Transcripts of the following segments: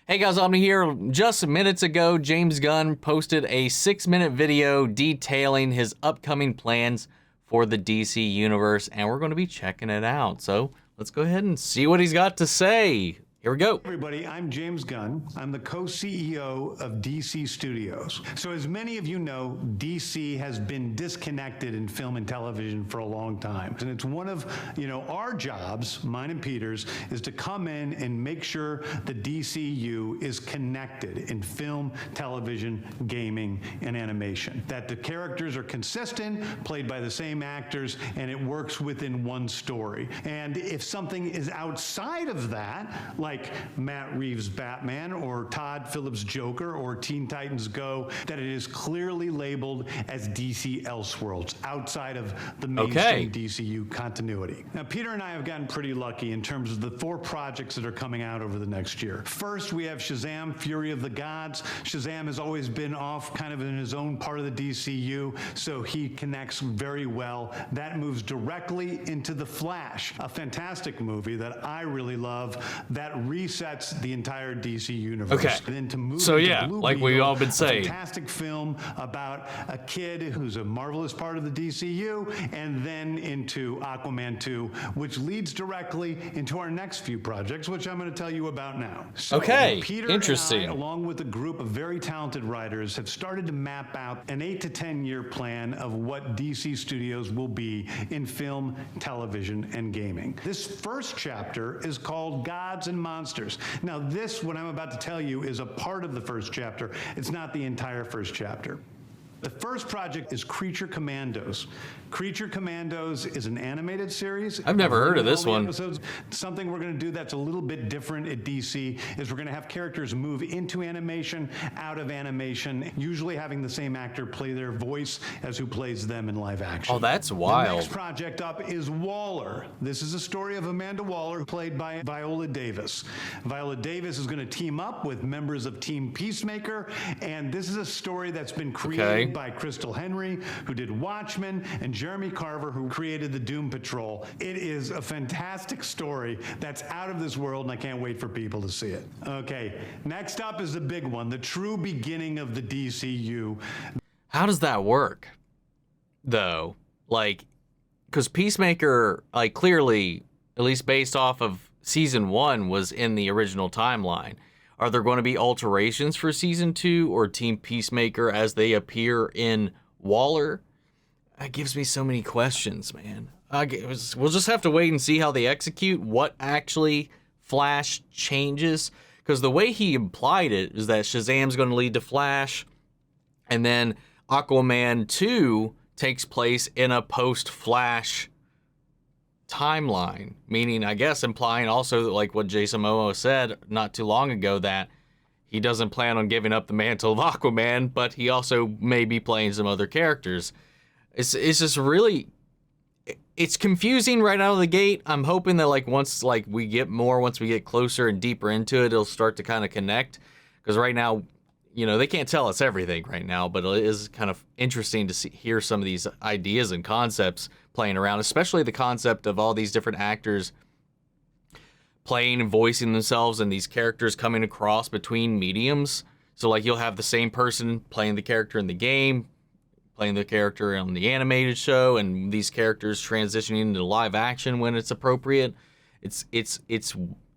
Hey guys, Omni here. Just minutes ago, James Gunn posted a 6-minute video detailing his upcoming plans for the DC Universe, and we're going to be checking it out. So let's go ahead and see what he's got to say. Here we go. Hey everybody, I'm James Gunn. I'm the co-CEO of DC Studios. So as many of you know, DC has been disconnected in film and television for a long time. And it's one of, our jobs, mine and Peter's, is to come in and make sure the DCU is connected in film, television, gaming, and animation. That the characters are consistent, played by the same actors, and it works within one story. And if something is outside of that, like Matt Reeves' Batman or Todd Phillips' Joker or Teen Titans Go, that it is clearly labeled as DC Elseworlds, outside of the mainstream DCU continuity. Now, Peter and I have gotten pretty lucky in terms of the 4 projects that are coming out over the next year. First, we have Shazam! Fury of the Gods. Shazam has always been off kind of in his own part of the DCU, so he connects very well. That moves directly into The Flash, a fantastic movie that I really love, that resets the entire DC universe. Okay. And then to move so into yeah, Blue like Beetle, we've all been saying, a fantastic film about a kid who's a marvelous part of the DCU, and then into Aquaman 2, which leads directly into our next few projects, which I'm going to tell you about now. So Peter interesting. and I, along with a group of very talented writers, have started to map out an 8 to 10 year plan of what DC Studios will be in film, television, and gaming. This first chapter is called Gods and Monsters. Now this, what I'm about to tell you, is a part of the first chapter. It's not the entire first chapter. The first project is Creature Commandos. Creature Commandos is an animated series. I've never heard of this one. Episodes. Something we're going to do that's a little bit different at DC is we're going to have characters move into animation, out of animation, usually having the same actor play their voice as who plays them in live action. Oh, that's wild. The next project up is Waller. This is a story of Amanda Waller, played by Viola Davis. Viola Davis is going to team up with members of Team Peacemaker, and this is a story that's been created by Crystal Henry, who did Watchmen, and Jeremy Carver, who created the Doom Patrol. It is a fantastic story that's out of this world, and I can't wait for people to see it. Okay, next up is the big one, the true beginning of the DCU. How does that work, though? Like, because Peacemaker, like, clearly, at least based off of season 1, was in the original timeline. Are there going to be alterations for season 2 or Team Peacemaker as they appear in Waller? That gives me so many questions, man. We'll just have to wait and see how they execute, what actually Flash changes. Because the way he implied it is that Shazam's going to lead to Flash, and then Aquaman 2 takes place in a post-Flash timeline, meaning, I guess, implying also that, like what Jason Momoa said not too long ago, that he doesn't plan on giving up the mantle of Aquaman, but he also may be playing some other characters. It's just really, it's confusing right out of the gate. I'm hoping that once we get closer and deeper into it, it'll start to kind of connect, because right now, they can't tell us everything right now, but it is kind of interesting to hear some of these ideas and concepts playing around, especially the concept of all these different actors playing and voicing themselves and these characters coming across between mediums. So you'll have the same person playing the character in the game, playing the character on the animated show, and these characters transitioning into live action when it's appropriate. It's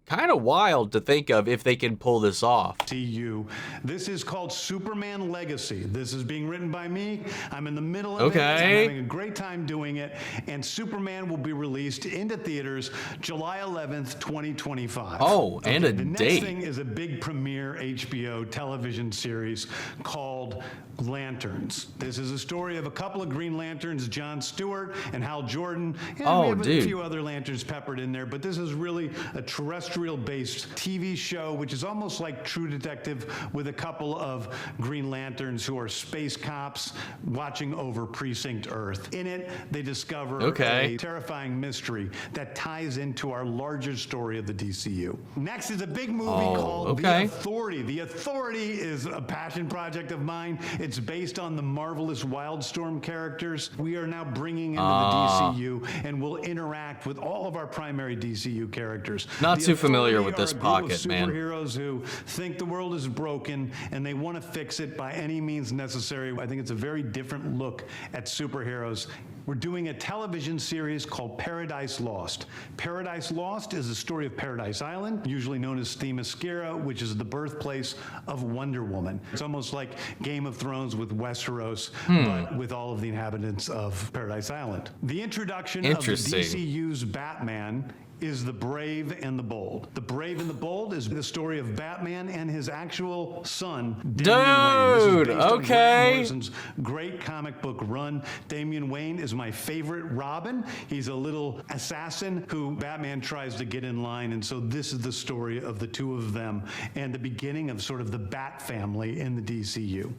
kind of wild to think of if they can pull this off. This is called Superman Legacy. This is being written by me. I'm in the middle of it. I'm having a great time doing it. And Superman will be released into theaters July 11th, 2025. Oh, and a date. The next thing is a big premiere HBO television series called Lanterns. This is a story of a couple of Green Lanterns, John Stewart and Hal Jordan. We have a few other Lanterns peppered in there, but this is really a terrestrial-based TV show, which is almost like True Detective, with a couple of Green Lanterns who are space cops watching over Precinct Earth. In it, they discover a terrifying mystery that ties into our larger story of the DCU. Next is a big movie called The Authority. Authority. The Authority is a passion project of mine. It's based on the marvelous Wildstorm characters. We are now bringing into the DCU, and will interact with all of our primary DCU characters. Not The too familiar Authority with this are a group pocket, of man. superheroes who think the world is broken and they want to fix it by any means necessary. I think it's a very different look at superheroes. We're doing a television series called Paradise Lost. Paradise Lost is the story of Paradise Island, usually known as Themyscira, which is the birthplace of Wonder Woman. It's almost like Game of Thrones with Westeros, but with all of the inhabitants of Paradise Island. The introduction of the DCU's Batman is The Brave and the Bold. The Brave and the Bold is the story of Batman and his actual son, Damian Wayne. This is based on Grant Morrison's great comic book run. Damian Wayne is my favorite Robin. He's a little assassin who Batman tries to get in line, and so this is the story of the two of them and the beginning of sort of the Bat family in the DCU.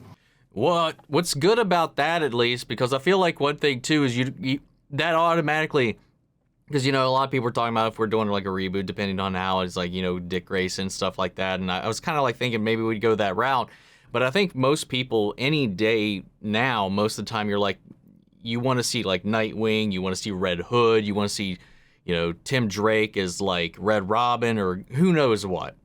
What's good about that, at least, because I feel like one thing too is you that automatically, because, a lot of people are talking about if we're doing like a reboot, depending on how it's like, Dick Grayson, stuff like that. And I was kind of like thinking maybe we'd go that route. But I think most people, any day now, most of the time, you're like, you want to see like Nightwing, you want to see Red Hood, you want to see, Tim Drake as like Red Robin or who knows what.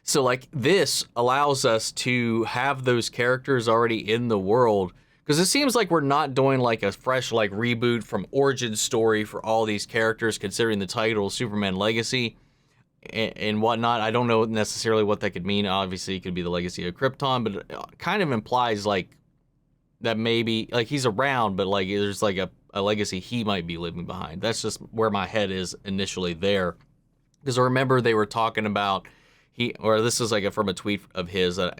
So like this allows us to have those characters already in the world. Because it seems like we're not doing like a fresh like reboot from origin story for all these characters, considering the title Superman Legacy and whatnot. I don't know necessarily what that could mean. Obviously, it could be the legacy of Krypton, but it kind of implies like that maybe like he's around, but like there's like a legacy he might be leaving behind. That's just where my head is initially there. Because I remember they were talking about this is like from a tweet of his. I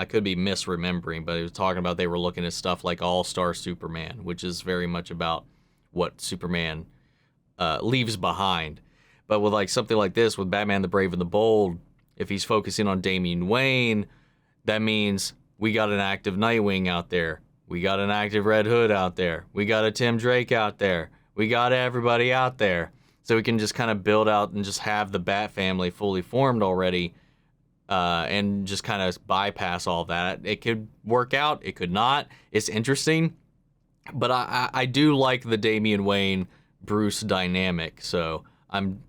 could be misremembering, but he was talking about they were looking at stuff like All-Star Superman, which is very much about what Superman leaves behind. But with like something like this, with Batman the Brave and the Bold, if he's focusing on Damian Wayne, that means we got an active Nightwing out there, we got an active Red Hood out there, we got a Tim Drake out there, we got everybody out there. So we can just kind of build out and just have the Bat family fully formed already, and just kind of bypass all that. It could work out, it could not. It's interesting, but I do like the Damian Wayne Bruce dynamic, so I'm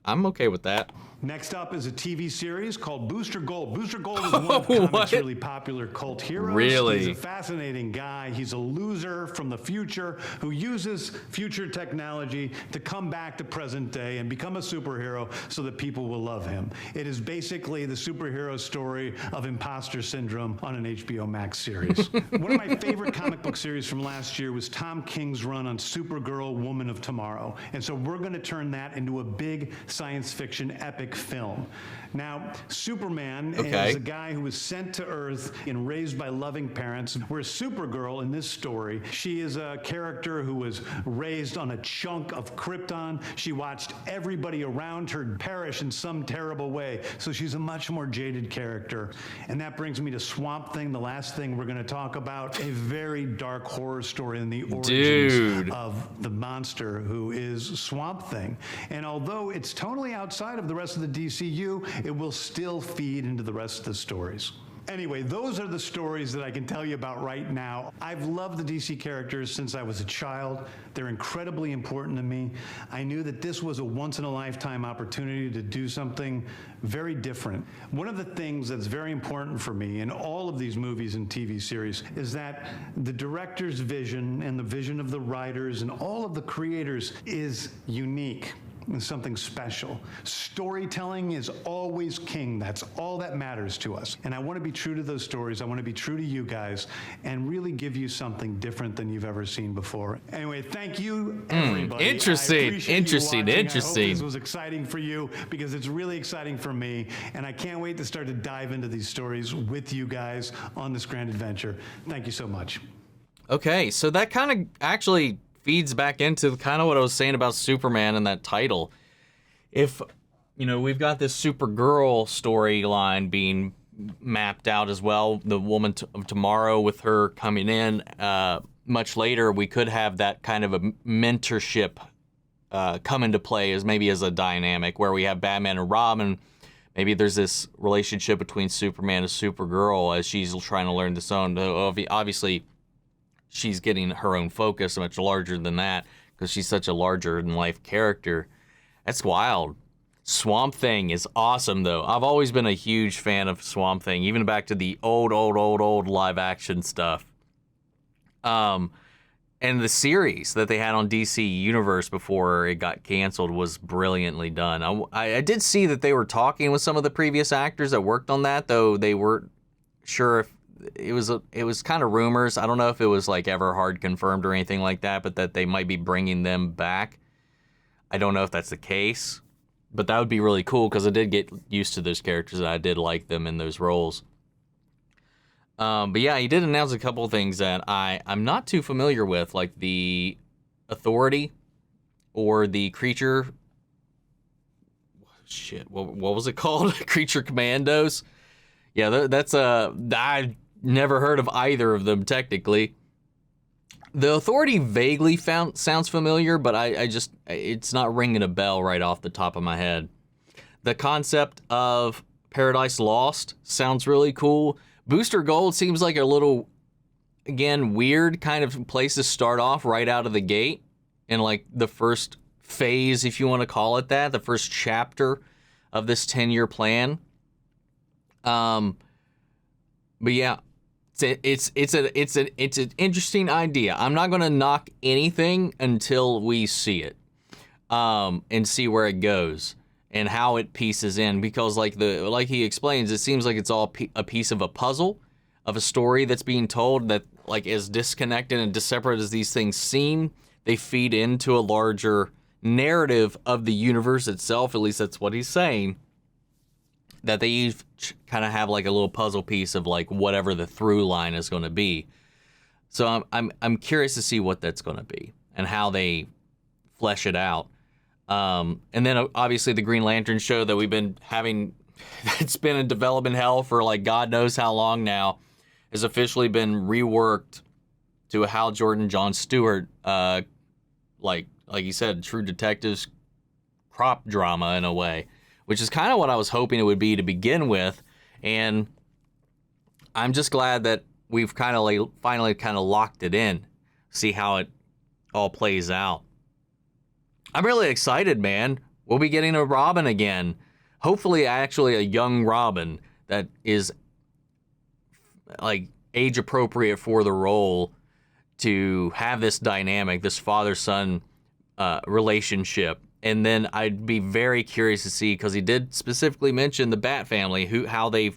okay with that. Next up is a TV series called Booster Gold. Booster Gold is one of comics' really popular cult heroes. Really? He's a fascinating guy. He's a loser from the future who uses future technology to come back to present day and become a superhero so that people will love him. It is basically the superhero story of imposter syndrome on an HBO Max series. One of my favorite comic book series from last year was Tom King's run on Supergirl, Woman of Tomorrow. And so we're going to turn that into a big science fiction epic film. Now, Superman is a guy who was sent to Earth and raised by loving parents, whereas Supergirl in this story, she is a character who was raised on a chunk of Krypton. She watched everybody around her perish in some terrible way, so she's a much more jaded character. And that brings me to Swamp Thing, the last thing we're going to talk about, a very dark horror story in the origins of the monster who is Swamp Thing. And although it's totally outside of the rest of the DCU, it will still feed into the rest of the stories. Anyway, those are the stories that I can tell you about right now. I've loved the DC characters since I was a child. They're incredibly important to me. I knew that this was a once-in-a-lifetime opportunity to do something very different. One of the things that's very important for me in all of these movies and TV series is that the director's vision and the vision of the writers and all of the creators is unique. It's something special. Storytelling is always king. That's all that matters to us. And I want to be true to those stories. I want to be true to you guys and really give you something different than you've ever seen before. Anyway, thank you, everybody. Interesting. I hope this was exciting for you because it's really exciting for me. And I can't wait to start to dive into these stories with you guys on this grand adventure. Thank you so much. Okay, so that kind of actually feeds back into kind of what I was saying about Superman and that title. If, we've got this Supergirl storyline being mapped out as well, the Woman of Tomorrow with her coming in much later, we could have that kind of a mentorship come into play as maybe as a dynamic where we have Batman and Robin Maybe there's this relationship between Superman and Supergirl as she's trying to learn this own. Obviously, she's getting her own focus much larger than that because she's such a larger-than-life character. That's wild. Swamp Thing is awesome, though. I've always been a huge fan of Swamp Thing, even back to the old live-action stuff. And the series that they had on DC Universe before it got canceled was brilliantly done. I did see that they were talking with some of the previous actors that worked on that, though they weren't sure if it was kind of rumors. I don't know if it was like ever hard confirmed or anything like that, but that they might be bringing them back. I don't know if that's the case, but that would be really cool because I did get used to those characters and I did like them in those roles. But yeah, he did announce a couple of things that I'm not too familiar with, like the Authority or the Creature. Shit, what was it called? Creature Commandos. Yeah, that's I never heard of either of them technically. The Authority vaguely sounds familiar, but I just it's not ringing a bell right off the top of my head. The concept of Paradise Lost sounds really cool. Booster Gold seems like a little, again, weird kind of place to start off right out of the gate in like the first phase, if you want to call it that, the first chapter of this 10-year plan. But yeah, it's an interesting idea. I'm not going to knock anything until we see it, and see where it goes and how it pieces in, because like he explains, it seems like it's all a piece of a puzzle of a story that's being told that, like, as disconnected and separate as these things seem, they feed into a larger narrative of the universe itself. At least that's what he's saying, that they each kind of have like a little puzzle piece of like whatever the through line is going to be. So I'm curious to see what that's going to be and how they flesh it out. And then obviously the Green Lantern show that we've been having, it's been in development hell for like God knows how long now, has officially been reworked to a Hal Jordan, John Stewart, like you said, True Detectives crop drama in a way, which is kind of what I was hoping it would be to begin with. And I'm just glad that we've kind of like finally kind of locked it in, see how it all plays out. I'm really excited, man. We'll be getting a Robin again. Hopefully, actually, a young Robin that is like age appropriate for the role to have this dynamic, this father-son relationship. And then I'd be very curious to see, because he did specifically mention the Bat family, how they,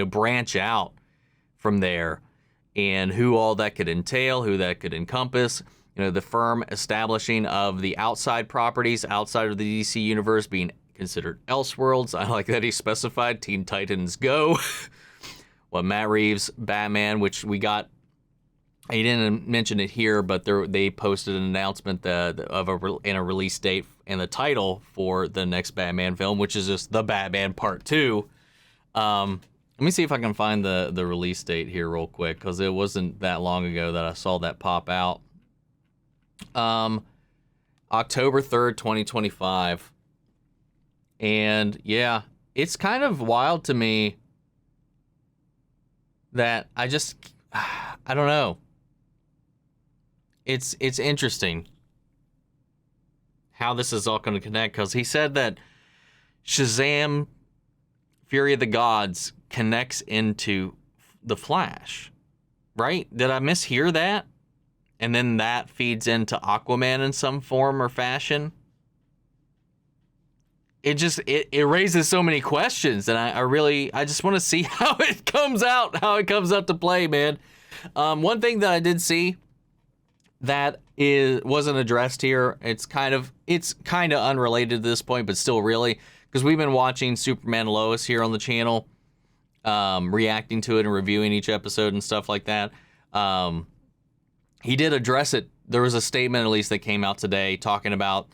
branch out from there, and who all that could entail, who that could encompass. The firm establishing of the outside properties outside of the DC universe being considered Elseworlds. I like that he specified Teen Titans Go. Well, Matt Reeves' Batman, which we got, he didn't mention it here, but they posted an announcement in a release date and the title for the next Batman film, which is just The Batman Part 2. Let me see if I can find the release date here real quick, because it wasn't that long ago that I saw that pop out. October 3rd, 2025. And yeah, it's kind of wild to me that I don't know. It's interesting how this is all going to connect, because he said that Shazam, Fury of the Gods connects into the Flash, right? Did I mishear that? And then that feeds into Aquaman in some form or fashion. It raises so many questions, and I just want to see how it comes out to play, man. One thing that I did see that wasn't addressed here, it's kind of unrelated to this point, but still really, because we've been watching Superman and Lois here on the channel, reacting to it and reviewing each episode and stuff like that. He did address it. There was a statement, at least, that came out today talking about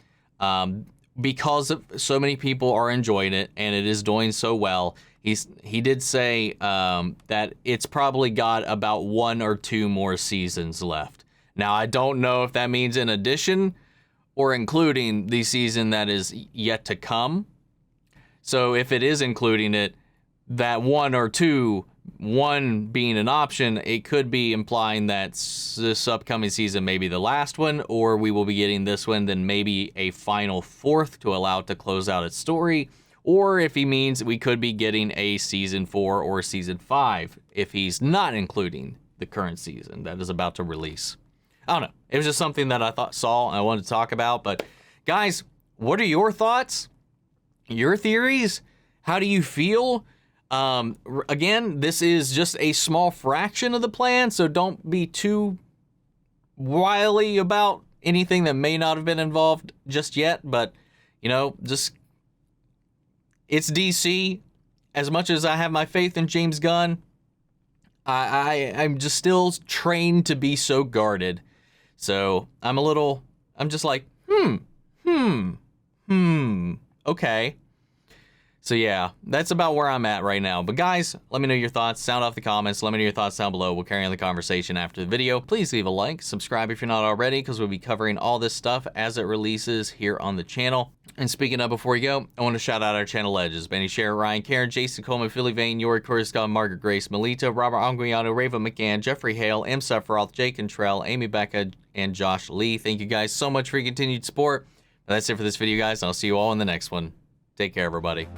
because so many people are enjoying it and it is doing so well. He did say that it's probably got about 1 or 2 more seasons left. Now, I don't know if that means in addition or including the season that is yet to come. So if it is including it, that one or two, one being an option, it could be implying that this upcoming season may be the last one, or we will be getting this one, then maybe a final fourth to allow it to close out its story. Or if he means we could be getting a season 4 or season 5 if he's not including the current season that is about to release. I don't know. It was just something that I saw and I wanted to talk about. But guys, what are your thoughts? Your theories? How do you feel? Again, this is just a small fraction of the plan, so don't be too wily about anything that may not have been involved just yet. But, you know, just, it's DC. As much as I have my faith in James Gunn, I'm just still trained to be so guarded. So I'm just like, okay. So yeah, that's about where I'm at right now. But guys, let me know your thoughts. Sound off the comments. Let me know your thoughts down below. We'll carry on the conversation after the video. Please leave a like, subscribe if you're not already, because we'll be covering all this stuff as it releases here on the channel. And speaking of, before you go, I want to shout out our channel legends: Benny Sher, Ryan Karen, Jason Coleman, Philly Vane, Yori Coruscant, Margaret Grace, Melita, Robert Anguiano, Rava McGann, Jeffrey Hale, M. Sephiroth, Jake Cantrell, Amy Becca, and Josh Lee. Thank you guys so much for your continued support. That's it for this video, guys. I'll see you all in the next one. Take care, everybody.